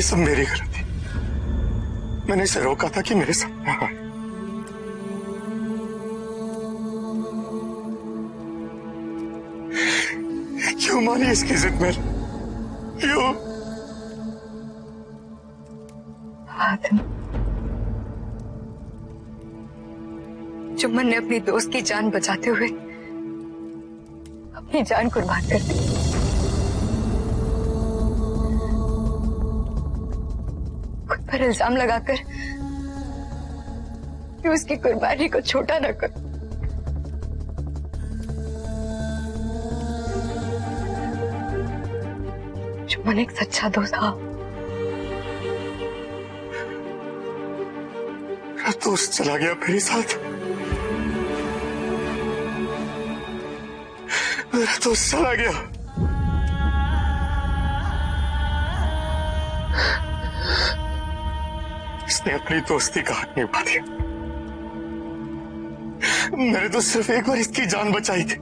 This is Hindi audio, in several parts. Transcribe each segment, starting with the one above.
ये सब मेरी गलती। मैंने इसे रोका था कि मेरे साथ ना आए। क्यों मानी इसकी जिद में? क्यों? हातिम, जुम्मन ने अपनी दोस्त की जान बचाते हुए अपनी जान कुर्बान कर दी। खुद पर इल्जाम लगाकर कि उसकी कुर्बानी को छोटा न कर। जुम्मन एक सच्चा दोस्त था। मेरा दोस्त चला गया मेरे साथ। मेरा दोस्त चला गया। इसने अपनी दोस्ती का हक निभा दिया। मैंने तो सिर्फ एक बार इसकी जान बचाई थी।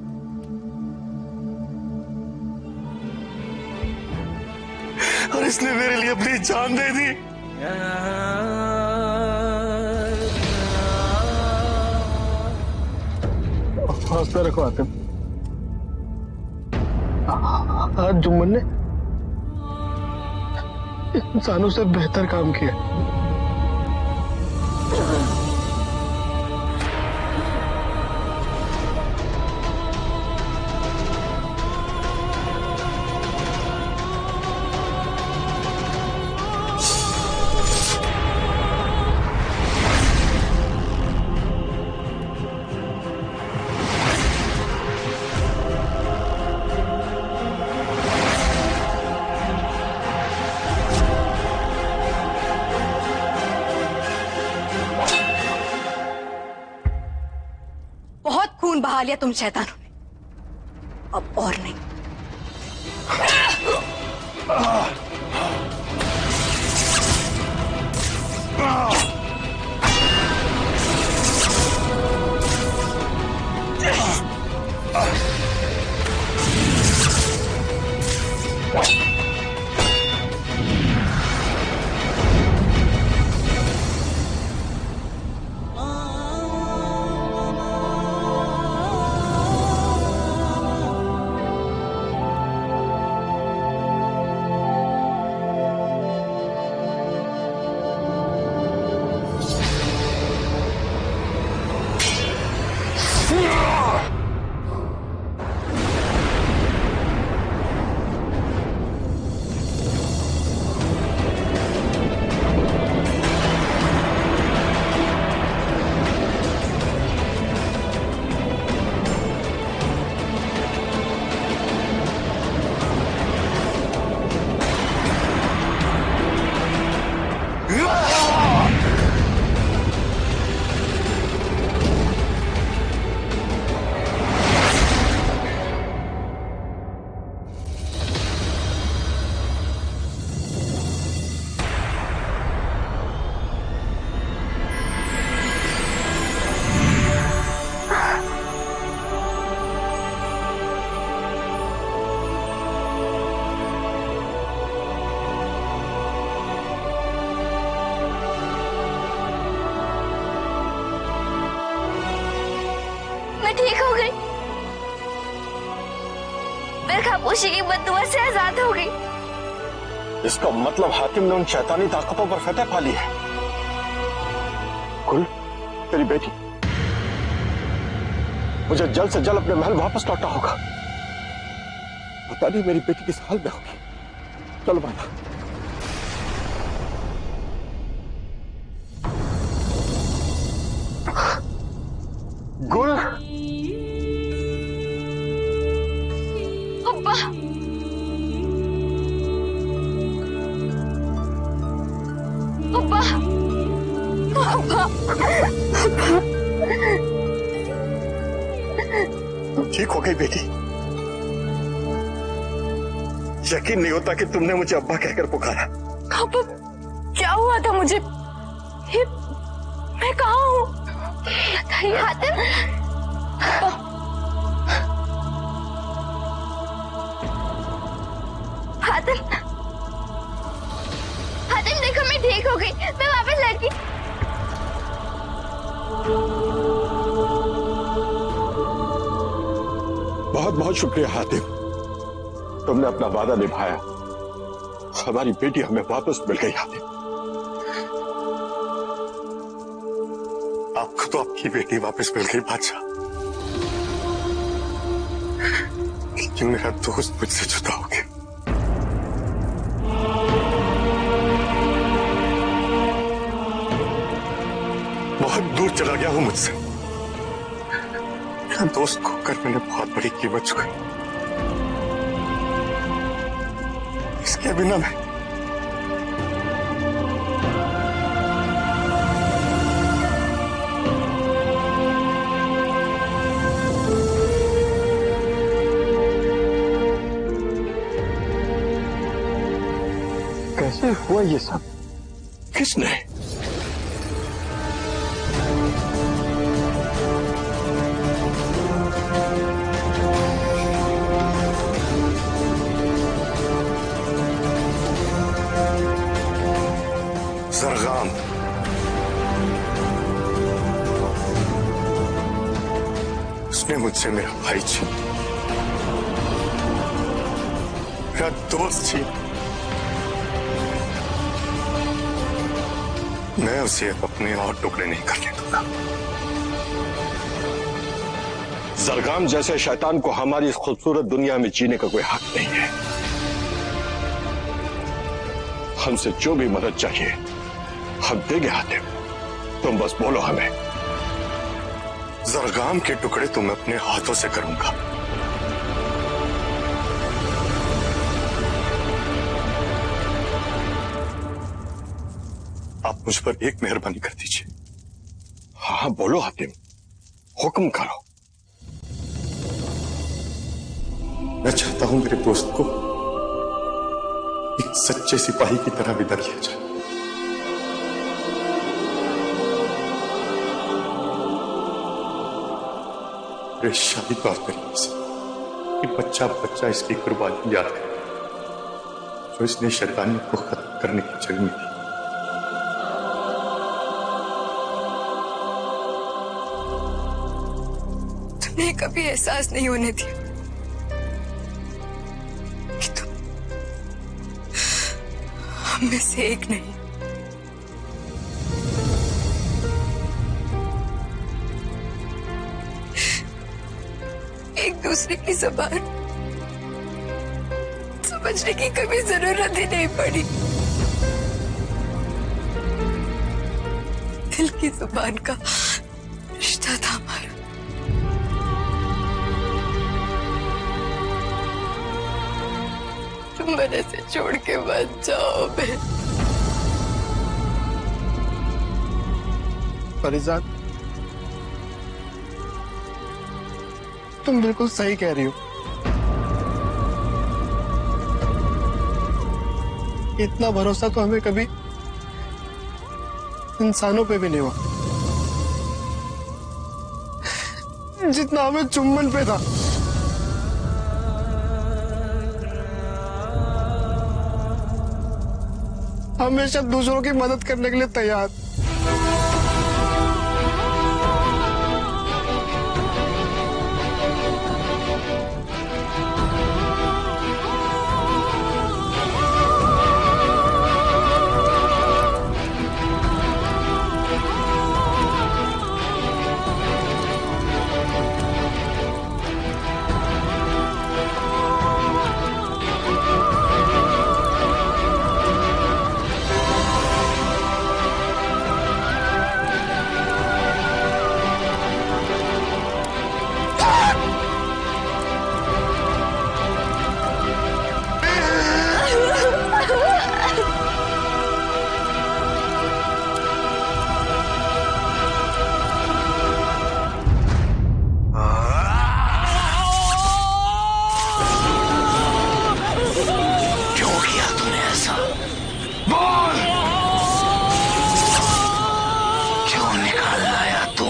और इसने मेरे लिए अपनी जान दे दी। हौसला रखो हातिम। आज जुम्मन ने इंसानों से बेहतर काम किया। खून बहा लिया तुम शैतानों ने, अब और नहीं। मैं ठीक हो गई। मैं खामोशी की बददुआ से आजाद हो गई। इसका मतलब हातिम ने उन शैतानी ताकतों पर फतह पा ली है। कुल, तेरी बेटी, मुझे जल्द से जल्द अपने महल वापस लौटना होगा। पता नहीं मेरी बेटी किस हाल में होगी। चलो माता। गुल, अब्बा, अब्बा, अब्बा, तुम ठीक हो गई बेटी? यकीन नहीं होता कि तुमने मुझे अब्बा कहकर पुकारा। अब्बा, क्या हुआ था मुझे? मैं कहाँ हूँ? बताइए। हातिम, हातिम, ठीक हो गई, मैं वापस लड़की। बहुत बहुत शुक्रिया हातिम, तुमने अपना वादा निभाया, हमारी बेटी हमें वापस मिल गई। हातिम, आपको तो आपकी बेटी वापस मिल गई बादशाह, लेकिन मेरा दोस्त मुझसे जुदा हो गया। बहुत दूर चला गया हूं मुझसे। मेरा दोस्त खोकर मैंने बहुत बड़ी कीमत चुकाई। इसके बिना मैं कैसे हुआ ये सब? किसने? ज़रग़ाम। उसने मुझसे मेरा भाई छीन, मेरा दोस्त छीन। मैं उसे अपने और टुकड़े नहीं करने दूंगा। ज़रग़ाम जैसे शैतान को हमारी इस खूबसूरत दुनिया में जीने का कोई हक नहीं है। हमसे जो भी मदद चाहिए हम देंगे हातिम, तुम बस बोलो हमें। ज़रग़ाम के टुकड़े तो मैं अपने हाथों से करूंगा। आप मुझ पर एक मेहरबानी कर दीजिए। हाँ बोलो हातिम, हुक्म करो। मैं चाहता हूं मेरे दोस्त को एक सच्चे सिपाही की तरह विदा किया जाए। मेरे शादी तौर तरीके से कि बच्चा बच्चा इसकी कुर्बानी याद करे जो इसने शैतानी को खत्म करने की जंग में दी। तुम्हें कभी एहसास नहीं होने दिया कि तुम हम में से एक नहीं। एक दूसरे की ज़बान समझने की कभी जरूरत ही नहीं पड़ी। दिल की जुबान का रिश्ता था हमारा। तुम मेरे से छोड़ के मत जाओ बे। परिजात, तुम बिल्कुल सही कह रही हो। इतना भरोसा तो हमें कभी इंसानों पे भी नहीं हुआ जितना हमें चुम्बन पे था। हमेशा दूसरों की मदद करने के लिए तैयार।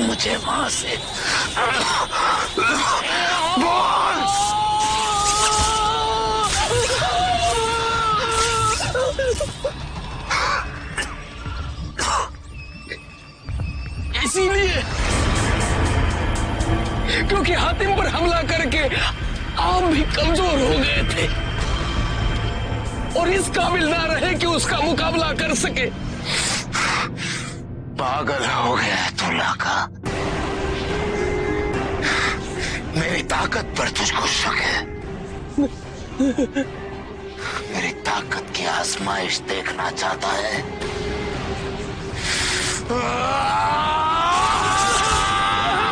मुझे वहां से क्योंकि हातिम पर हमला करके आप भी कमजोर हो गए थे और इस काबिल ना रहे कि उसका मुकाबला कर सके। पागल हो गया है तू लाका। मेरी ताकत पर तुझको शक है? मेरी ताकत की आजमाइश देखना चाहता है?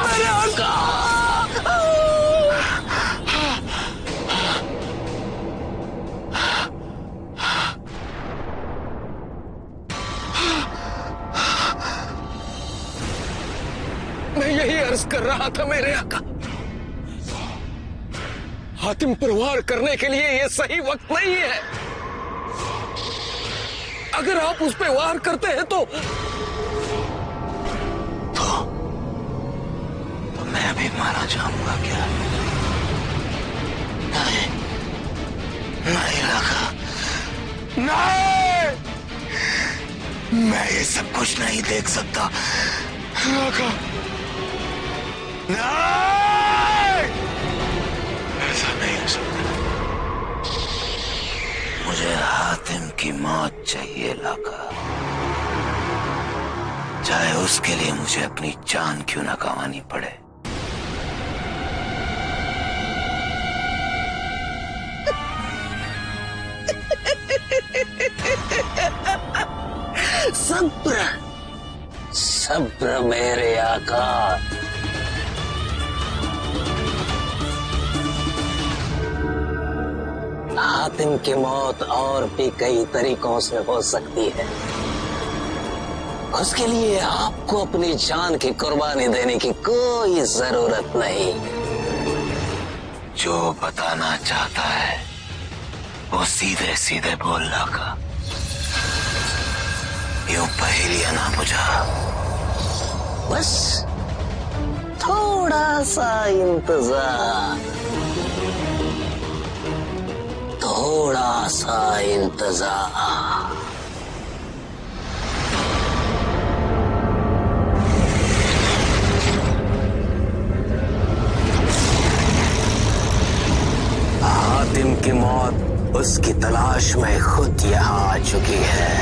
मेरे आका! मैं यही अर्ज कर रहा था मेरे आका, हातिम पर वार करने के लिए यह सही वक्त नहीं है। अगर आप उस पर वार करते हैं तो मैं भी मारा जाऊंगा क्या? नहीं, नहीं लाका, नहीं, मैं ये सब कुछ नहीं देख सकता लाका, नहीं, ऐसा नहीं हो सकता। मुझे हातिम की मौत चाहिए लाका, चाहे उसके लिए मुझे अपनी जान क्यों ना गंवानी पड़े। सब्र, सब्र मेरे आका। हातिम की मौत और भी कई तरीकों से हो सकती है। उसके लिए आपको अपनी जान की कुर्बानी देने की कोई जरूरत नहीं। जो बताना चाहता है वो सीधे सीधे बोलना का, यूं पहेलियां ना बुझा। बस थोड़ा सा इंतजार, थोड़ा सा इंतजार। हातिम की मौत उसकी तलाश में खुद यहाँ आ चुकी है।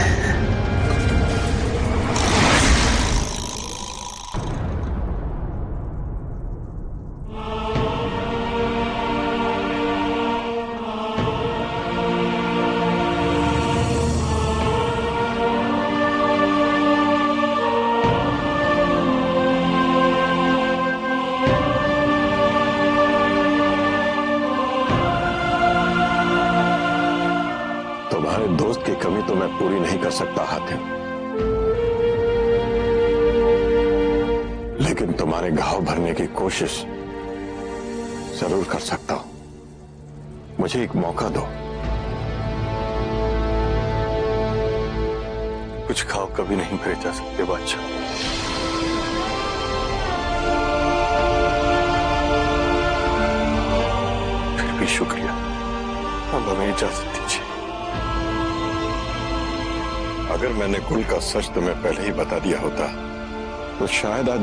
तुम्हारे दोस्त की कमी तो मैं पूरी नहीं कर सकता हातिम, लेकिन तुम्हारे घाव भरने की कोशिश जरूर कर सकता हूं। मुझे एक मौका दो। कुछ घाव कभी नहीं भरे जा सकते बादशाह। फिर भी शुक्रिया, अब हमें इजाजत दीजिए। अगर मैंने गुल का सच तुम्हें पहले ही बता दिया होता तो शायद आज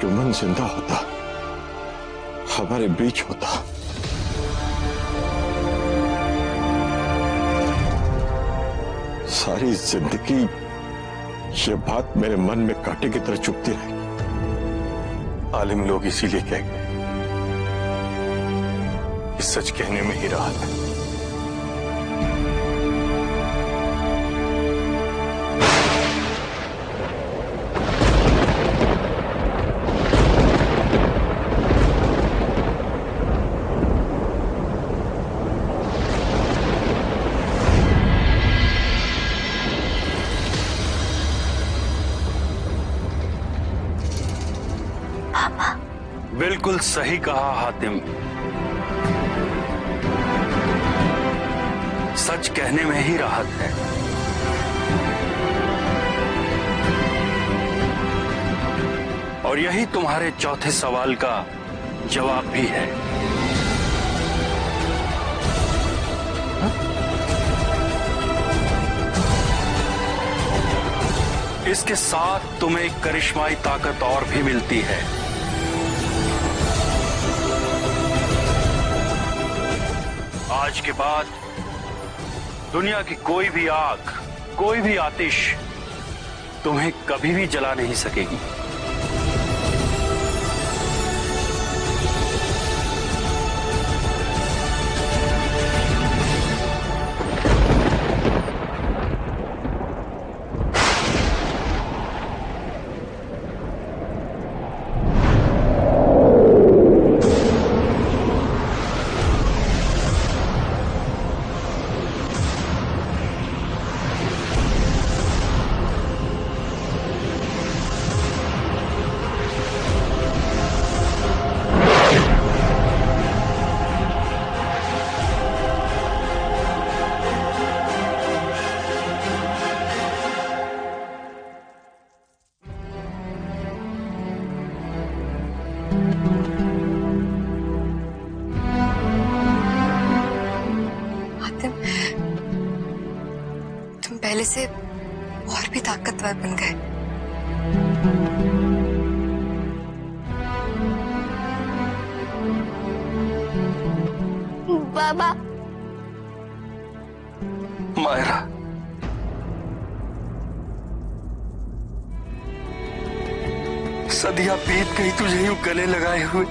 जुम्मन जिंदा होता, हमारे बीच होता। सारी जिंदगी ये बात मेरे मन में कांटे की तरह चुभती रही। आलिम लोग इसीलिए कह गए कि सच कहने में ही राहत है। बिल्कुल सही कहा हातिम, सच कहने में ही राहत है। और यही तुम्हारे चौथे सवाल का जवाब भी है। इसके साथ तुम्हें एक करिश्माई ताकत और भी मिलती है। आज के बाद दुनिया की कोई भी आग, कोई भी आतिश तुम्हें कभी भी जला नहीं सकेगी। तुम पहले से और भी ताकतवर बन गए। बाबा। मायरा, सदियां बीत गई तुझे यूं गले लगाए हुए।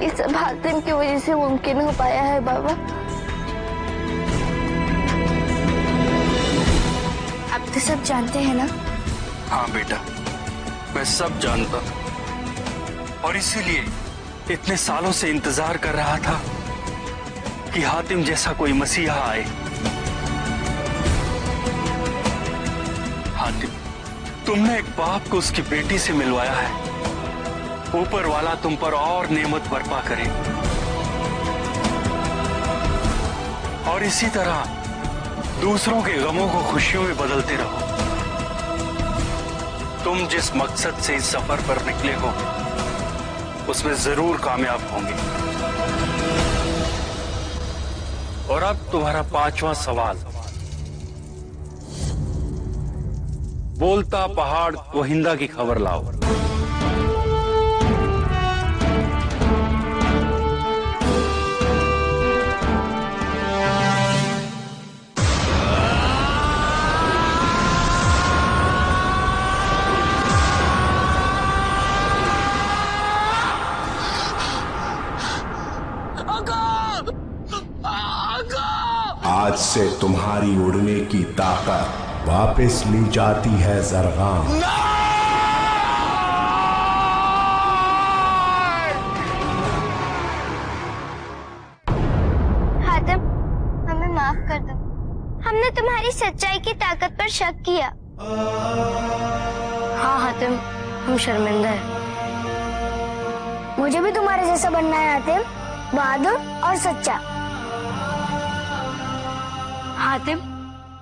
ये सब हातिम की वजह से मुमकिन हो पाया है बाबा। आप तो सब जानते हैं ना? हाँ बेटा, मैं सब जानता हूं और इसीलिए इतने सालों से इंतजार कर रहा था कि हातिम जैसा कोई मसीहा आए। हातिम, तुमने एक बाप को उसकी बेटी से मिलवाया है। ऊपर वाला तुम पर और नेमत बरपा करे और इसी तरह दूसरों के गमों को खुशियों में बदलते रहो। तुम जिस मकसद से इस सफर पर निकले हो उसमें जरूर कामयाब होंगे। और अब तुम्हारा 5वां सवाल। बोलता पहाड़ कोहिंदा की खबर लाओ। आज से तुम्हारी उड़ने की ताकत वापस ली जाती है जरगाम। हातिम, हमें माफ कर दो। हमने तुम्हारी सच्चाई की ताकत पर शक किया। हाँ हातिम, हम शर्मिंदा हैं। मुझे भी तुम्हारे जैसा बनना है हातिम, बहादुर और सच्चा। हातिम,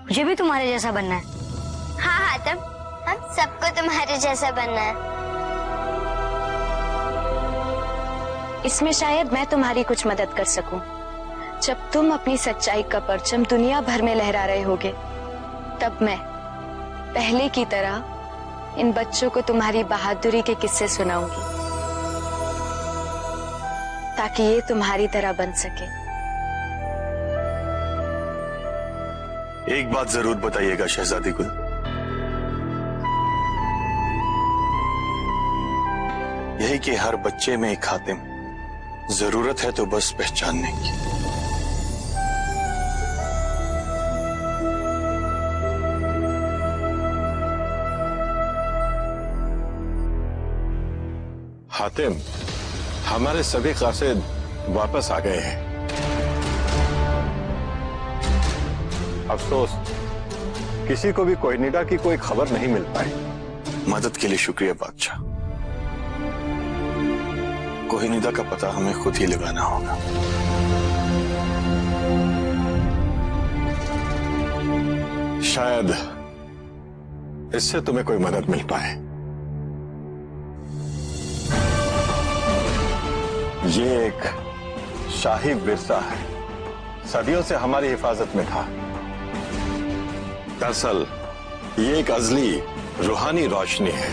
मुझे भी तुम्हारे जैसा बनना है। हाँ हातिम, हम सबको तुम्हारे जैसा बनना है। इसमें शायद मैं तुम्हारी कुछ मदद कर सकूं। जब तुम अपनी सच्चाई का परचम दुनिया भर में लहरा रहे होगे, तब मैं पहले की तरह इन बच्चों को तुम्हारी बहादुरी के किस्से सुनाऊंगी, ताकि ये तुम्हारी तरह बन सके। एक बात जरूर बताइएगा शहजादी गुल, यही कि हर बच्चे में एक हातिम जरूरत है तो बस पहचानने की। हातिम, हमारे सभी कासिद वापस आ गए हैं। अफसोस किसी को भी कोहिनूर की कोई खबर नहीं मिल पाई। मदद के लिए शुक्रिया बादशाह। कोहिनूर का पता हमें खुद ही लगाना होगा। शायद इससे तुम्हें कोई मदद मिल पाए। ये एक शाही विरसा है, सदियों से हमारी हिफाजत में था। दरअसल ये एक अजली रूहानी रोशनी है।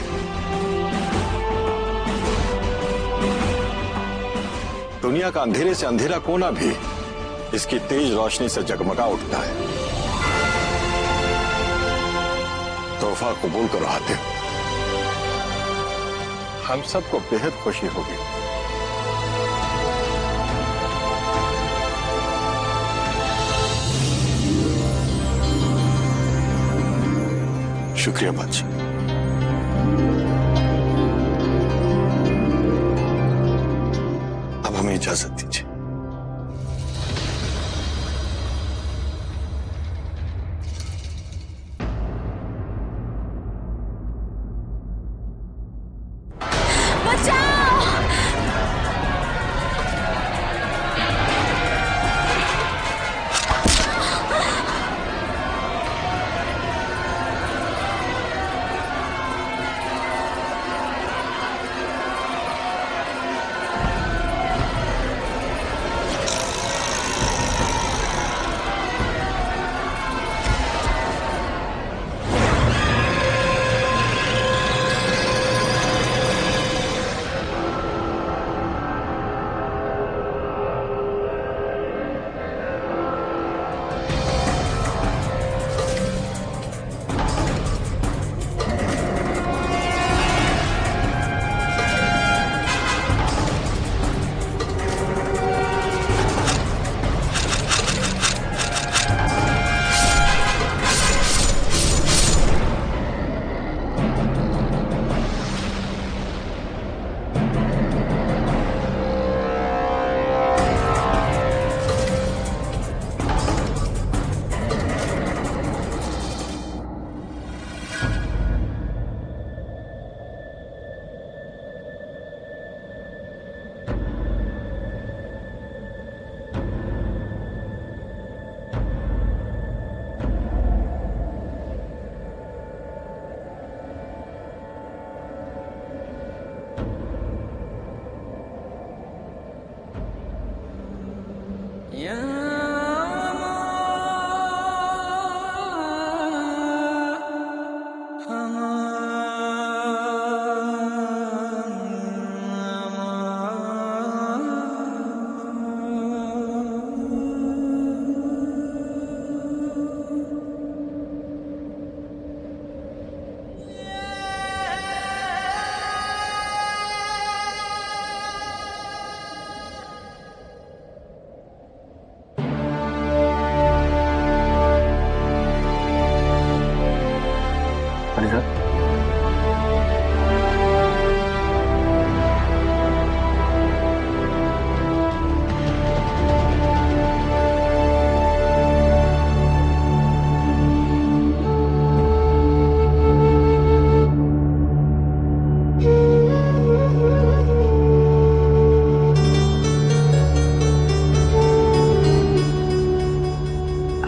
दुनिया का अंधेरे से अंधेरा कोना भी इसकी तेज रोशनी से जगमगा उठता है। तोहफा कबूल करो हातिम, हम सबको बेहद खुशी होगी। शुक्रिया बादशाह। अब हमें इजाजत दीजिए।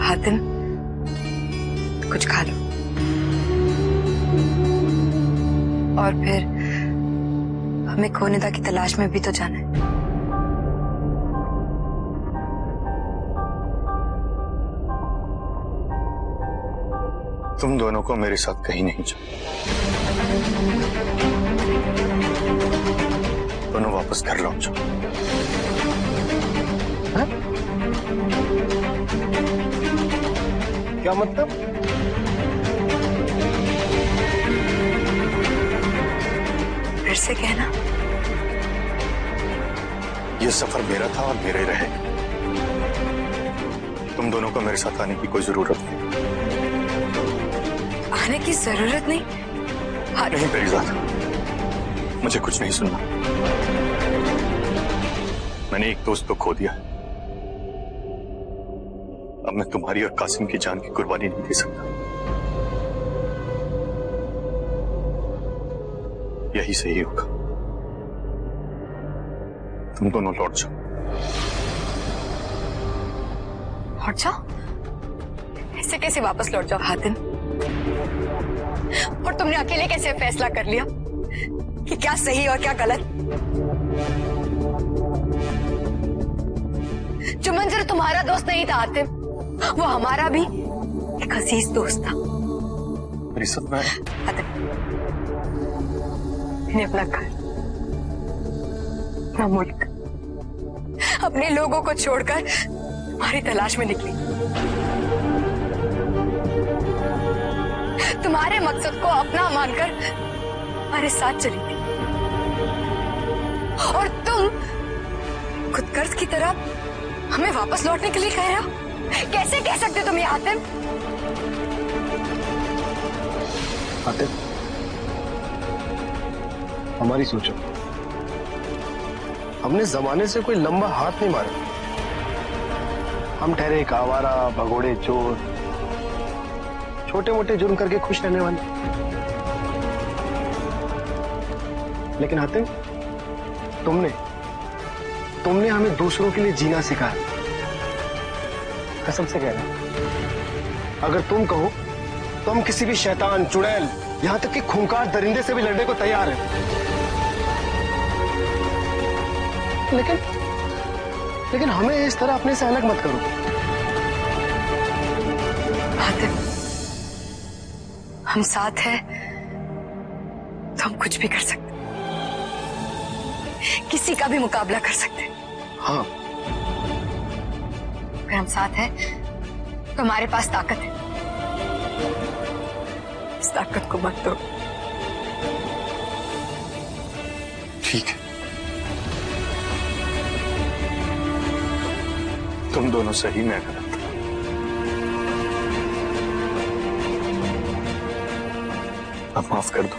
हातिम, कुछ खा लो और फिर हमें खोनिदा की तलाश में भी तो जाना है। तुम दोनों को मेरे साथ कहीं नहीं जाओ। दोनों वापस घर लौट जाओ। क्या मतलब? फिर से कहना। ये सफर मेरा था और मेरा ही रहेगा। तुम दोनों को मेरे साथ आने की कोई जरूरत नहीं। आने की जरूरत नहीं? नहीं परिजात, मुझे कुछ नहीं सुनना। मैंने एक दोस्त को खो दिया। अब मैं तुम्हारी और कासिम की जान की कुर्बानी नहीं दे सकता। यही सही होगा। तुम दोनों लौट जाओ। लौट जाओ? ऐसे कैसे वापस लौट जाओ हातिम? और तुमने अकेले कैसे फैसला कर लिया कि क्या सही और क्या गलत? चुमन सिर्फ तुम्हारा दोस्त नहीं था हातिम, वो हमारा भी एक अजीज दोस्त था। हातिम, मैंने अपना घर, अपना मुल्क, अपने लोगों को छोड़कर तुम्हारी तलाश में निकली, तुम्हारे मकसद को अपना मानकर हमारे साथ चली थी, और तुम खुदगर्ज की तरह हमें वापस लौटने के लिए कह रहे हो? कैसे कह सकते तुम ये हातिम? हातिम, हमारी सोचो, हमने जमाने से कोई लंबा हाथ नहीं मारा। हम ठहरे एक आवारा, भगोड़े, चोर, छोटे मोटे जुर्म करके खुश रहने वाले। लेकिन हातिम, तुमने हमें दूसरों के लिए जीना सिखाया। कसम से कह रहा हूं, अगर तुम कहो तो हम किसी भी शैतान, चुड़ैल, यहां तक कि खूंखार दरिंदे से भी लड़ने को तैयार हैं। लेकिन हमें इस तरह अपने से अलग मत करो। हातिम, हम साथ हैं तो हम कुछ भी कर सकते, किसी का भी मुकाबला कर सकते। हाँ, अगर हम साथ हैं तो हमारे पास ताकत है। इस ताकत को मत दो। ठीक है, तुम दोनों सही, मैं गलत। अब माफ कर दो।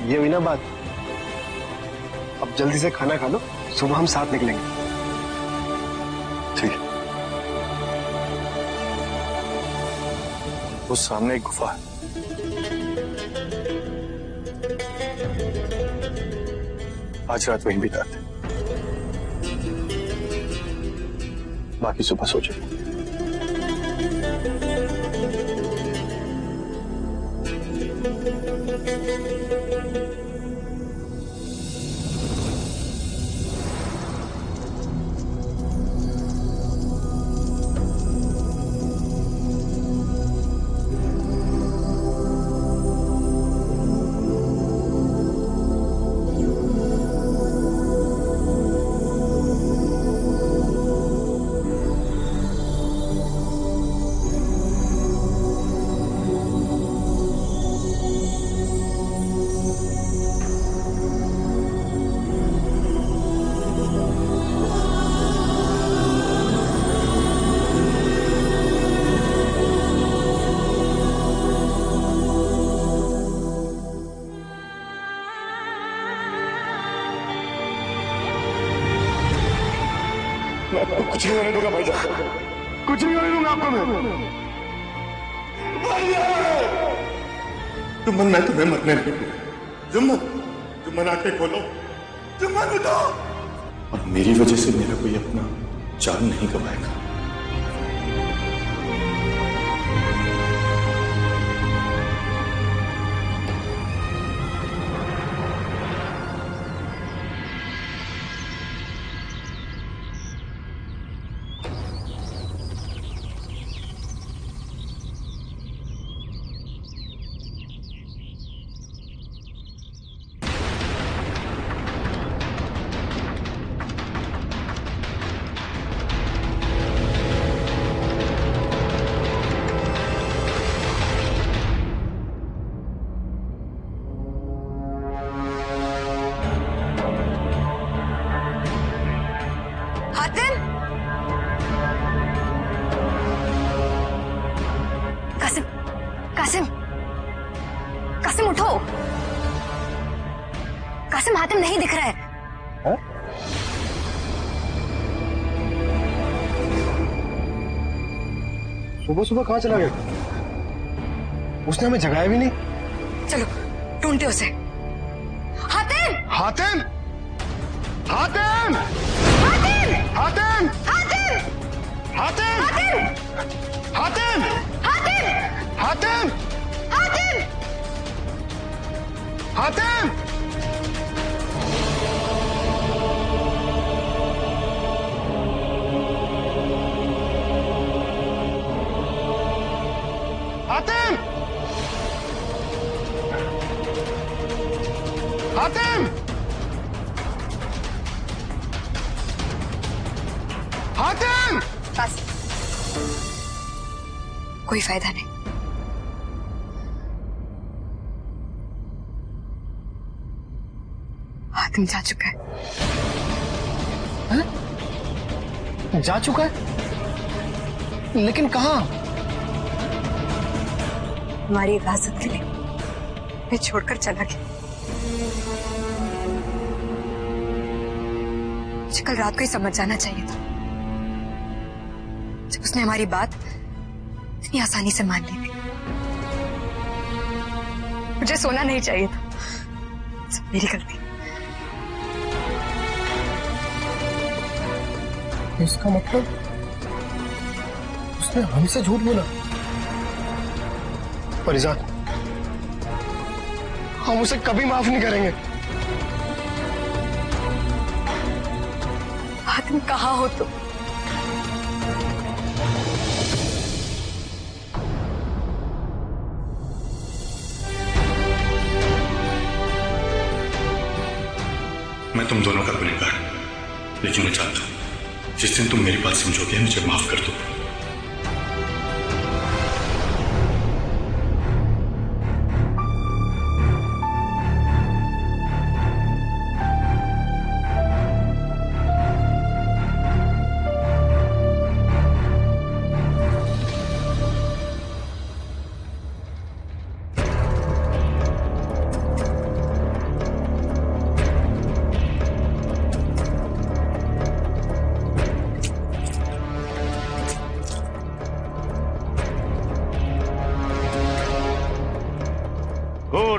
ये हुई ना बात। अब जल्दी से खाना खा लो, सुबह हम साथ निकलेंगे। ठीक है। वो सामने एक गुफा है, आज रात वहीं बिताते, बाकी सुबह सो जाओ। कुछ नहीं होने दूंगा भाईजान, कुछ नहीं होने दूंगा आपको मैं। जुम्मन, मैं तुम्हें मरने नहीं दूंगा। जुम्मन आंखें खोलो, जुम्मन उठो। और मेरी वजह से मेरा कोई अपना जान नहीं गवाएगा। कासिम उठो। कासिम, हातिम नहीं दिख रहा है। सुबह सुबह कहाँ चला गया? उसने हमें जगाया भी नहीं। चलो ढूंढते उसे। हातिम! हातिम! हातिम! हातिम! हातिम! हातिम! हातिम! हातिम! हातिम! हातिम! हातिम! हातिम! हातिम! हातिम! हातिम! हातिम! बस, कोई फायदा नहीं। हातिम जा चुका है। जा चुका है? लेकिन कहाँ? हमारी हिफाजत के लिए मैं छोड़कर चला गया। मुझे कल रात को ही समझ जाना चाहिए था, जब उसने हमारी बात इतनी आसानी से मान ली थी। मुझे सोना नहीं चाहिए था, सब मेरी गलती। इसका मतलब उसने हमसे झूठ बोला। परिजात, हम उसे कभी माफ नहीं करेंगे। तुम कहाँ हो तुम? मैं तुम दोनों का गुनहगार, लेकिन मैं चाहता हूं जिस दिन तुम मेरी बात समझोगे मुझे माफ कर दो।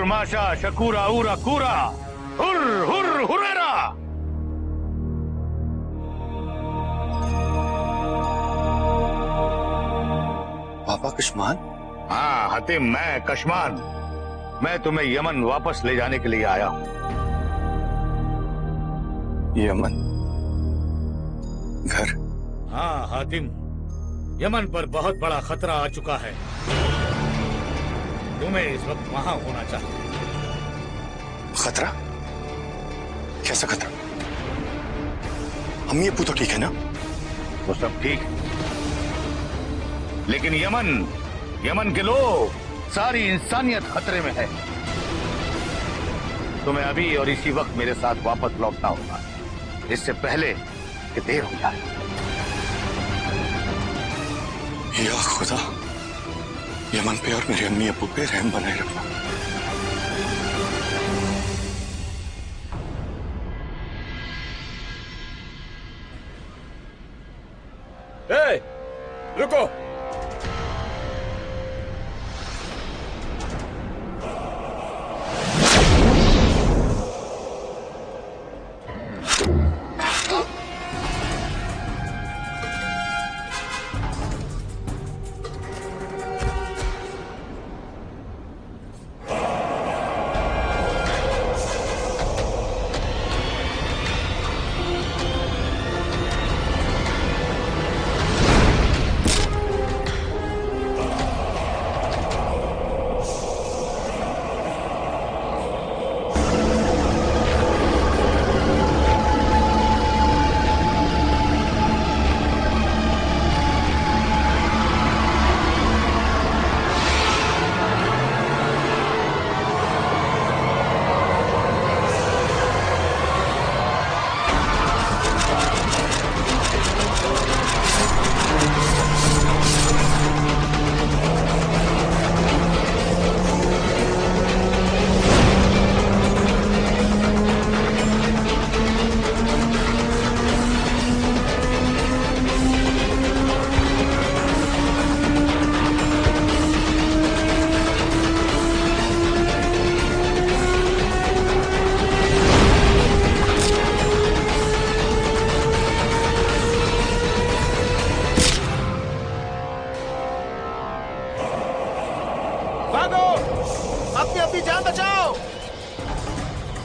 माशा शकूरा उरा कूरा हुर हुर हुरेरा। पापा कशमान? हाँ हतिम, मैं कशमान। मैं तुम्हें यमन वापस ले जाने के लिए आया हूं। यमन? घर? हाँ हातिम, यमन पर बहुत बड़ा खतरा आ चुका है। तुम्हें इस वक्त वहां होना चाहिए। खतरा? कैसा खतरा? अम्मी अब्बू तो ठीक है ना? वो सब ठीक है, लेकिन यमन के लोग, सारी इंसानियत खतरे में है। तुम्हें अभी और इसी वक्त मेरे साथ वापस लौटना होगा, इससे पहले कि देर हो जाए। या खुदा, यमन पे और मेरे अम्मी अब्बू पे रहम बनाए रखना। रुको।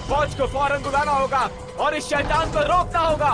फौज को फौरन बुलाना होगा और इस शैतान को रोकना होगा।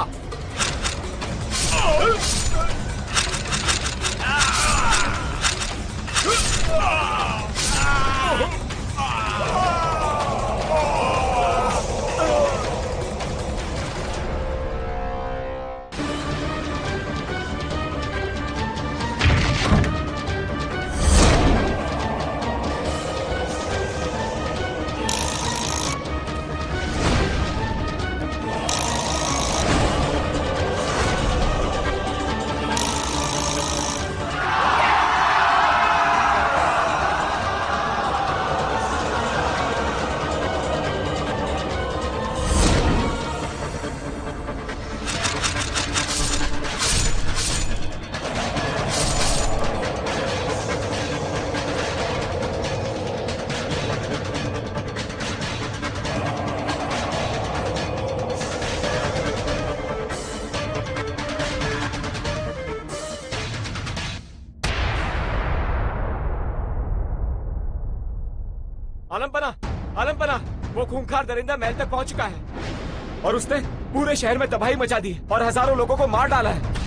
आलमपना, वो खूंखार दरिंदा महल तक पहुंच चुका है और उसने पूरे शहर में तबाही मचा दी और हजारों लोगों को मार डाला है।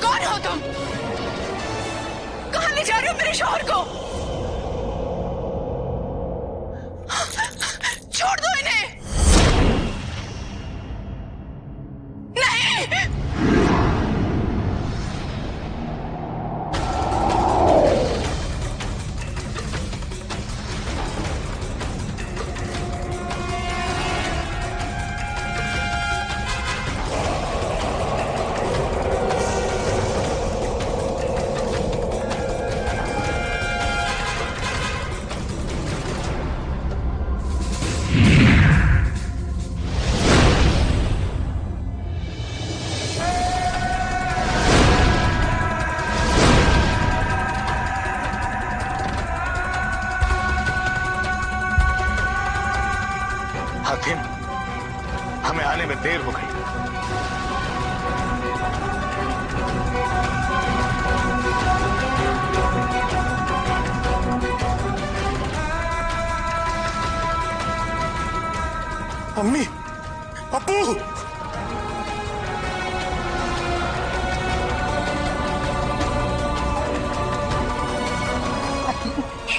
कौन हो तुम? कहां ले जा रहे हो मेरे शौहर को? छोड़ दो इन्हें। नहीं, हातिम, हमें आने में देर हो गई। अम्मी, अब्बू,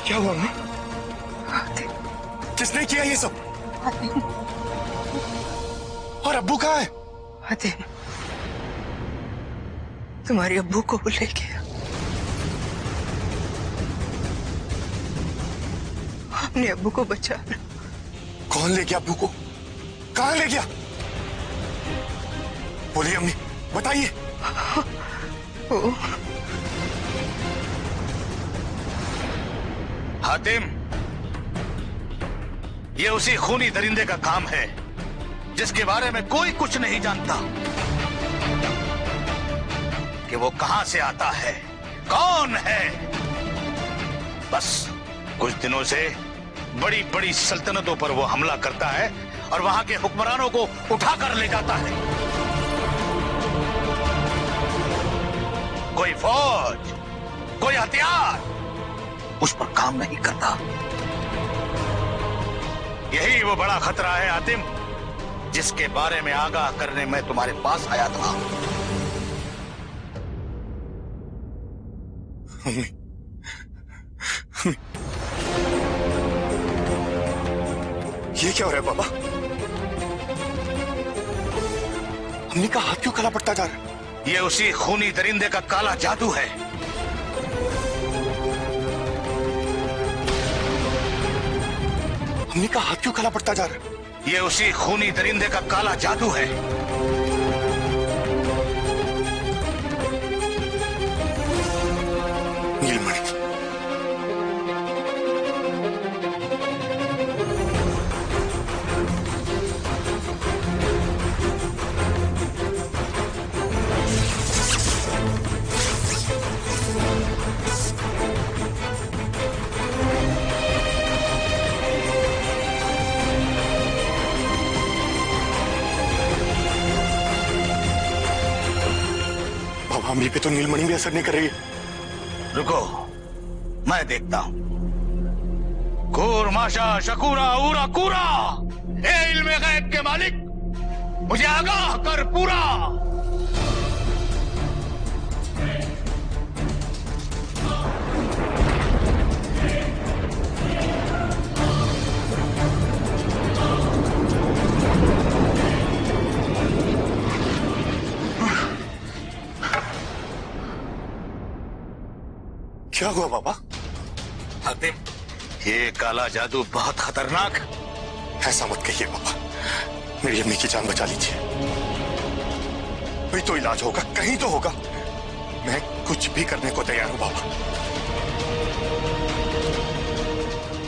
क्या हुआ अम्मी? किसने किया ये सब? और अब्बू कहाँ है? हातिम, तुम्हारे अब्बू को वो ले गया। अपने अब्बू को बचाना। कौन ले गया अब्बू को? कहाँ ले गया? बोलिए अम्मी, बताइए। हातिम, ये उसी खूनी दरिंदे का काम है जिसके बारे में कोई कुछ नहीं जानता कि वो कहां से आता है, कौन है। बस कुछ दिनों से बड़ी बड़ी सल्तनतों पर वो हमला करता है और वहां के हुक्मरानों को उठाकर ले जाता है। कोई फौज, कोई हथियार उस पर काम नहीं करता। यही वो बड़ा खतरा है हातिम, जिसके बारे में आगाह करने मैं तुम्हारे पास आया था। ये क्या हो रहा है बाबा? अम्मी का हाथ क्यों काला पड़ता जा रहा है? ये उसी खूनी दरिंदे का काला जादू है। अम्मी का हाथ क्यों काला पड़ता जा रहा है? ये उसी खूनी दरिंदे का काला जादू है। नीलमणि, अम्मी पे तो नीलमणि भी असर नहीं कर रही है। रुको, मैं देखता हूं। कूर माशा शकूरा ऊरा कूरा, ए इल्मे गैब के मालिक, मुझे आगाह कर पूरा। क्या हुआ बाबा? हातिम, ये काला जादू बहुत खतरनाक। ऐसा मत कहिए बाबा, मेरी अम्मी की जान बचा लीजिए। कोई तो इलाज होगा, कहीं तो होगा। मैं कुछ भी करने को तैयार हूं बाबा।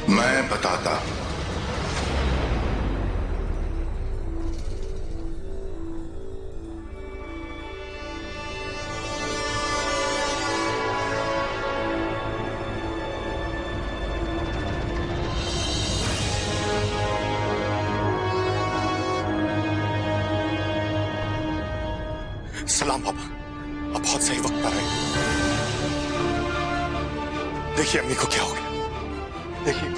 मैं बताता। सलाम पापा, अब बहुत सही वक्त पर है। देखिए अम्मी को क्या हो गया, देखिए।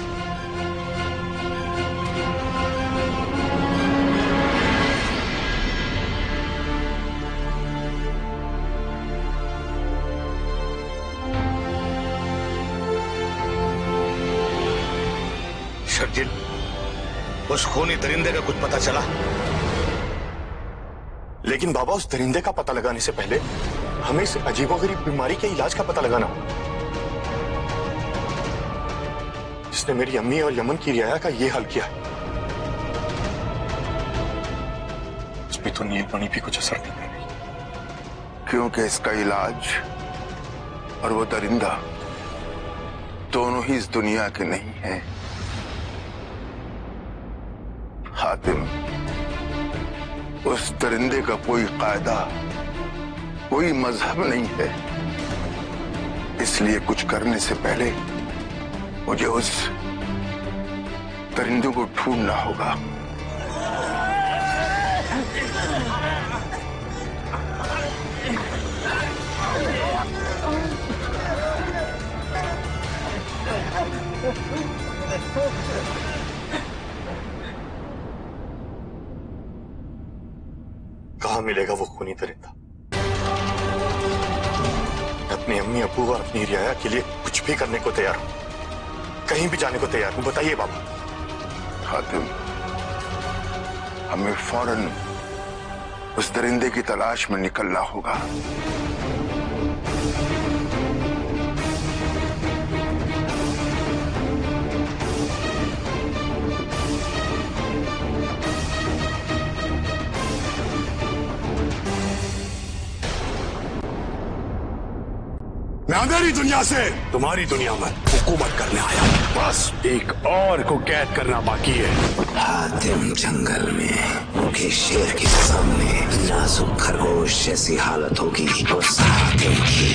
शर्जिल, उस खूनी दरिंदे का कुछ पता चला? लेकिन बाबा, उस दरिंदे का पता लगाने से पहले हमें इस अजीबोगरीब बीमारी के इलाज का पता लगाना होगा, जिसने मेरी अम्मी और यमन की रियाया का ये हाल किया है। उस पे तो नीलमणि भी कुछ असर नहीं कर रही, क्योंकि इसका इलाज और वो दरिंदा दोनों ही इस दुनिया के नहीं हैं। हातिम, उस दरिंदे का कोई कायदा, कोई मजहब नहीं है। इसलिए कुछ करने से पहले मुझे उस दरिंदे को ढूंढना होगा। कहां मिलेगा वो खूनी दरिंदा? अपनी अम्मी अब्बू और अपनी रियाया के लिए कुछ भी करने को तैयार हूं, कहीं भी जाने को तैयार हूं। बताइए बाबा। हातिम, हमें फौरन उस दरिंदे की तलाश में निकलना होगा। मैं अंधेरी दुनिया से तुम्हारी दुनिया में हुकूमत करने आया हूं। बस एक और को कैद करना बाकी है। हातिम जंगल में भूखे शेर के सामने नाजुक खरगोश जैसी हालत होगी उस हातिम की।